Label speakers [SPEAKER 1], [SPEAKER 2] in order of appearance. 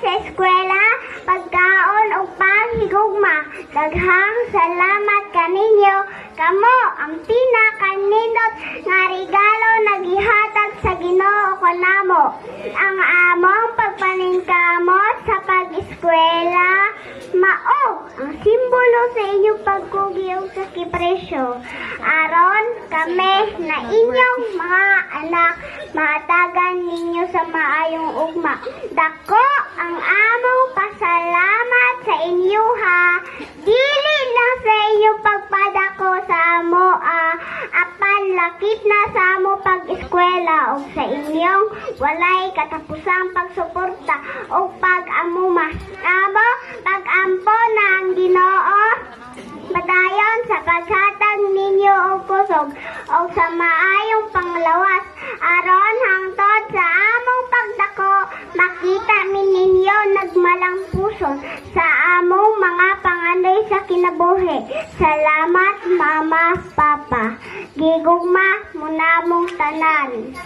[SPEAKER 1] sa eskwela, pagkaon ug paghigugma. Daghang salamat kaninyo. Kamo ang pinakanindot nga regalo nagihatag sa Ginoo kanamo. Ang among pagpaningkamot sa pag-eskwela mao ang simbolo sa inyong pagkugi ug sakripisyo. Aron kami na inyong mga anak mahatagan ninyo sa maayong ugma. Dako ang among pasalamat sa inyo ha. Dili lang sa inyong pagpadako sa amo apan lakip na sa amo pag-eskwela ug sa inyong walay katapusang pagsuporta ug pag-amuma. Amo pag-ampo na ang Ginoo padayon sa paghatag ninyo og kusog o sa maayong panglawas aron hangtod sa among pagdako makita ninyo nagmalang puson sa among mga pangandoy sa kinabuhi. Salamat Mama, Papa. Gigugma mo namong tanan.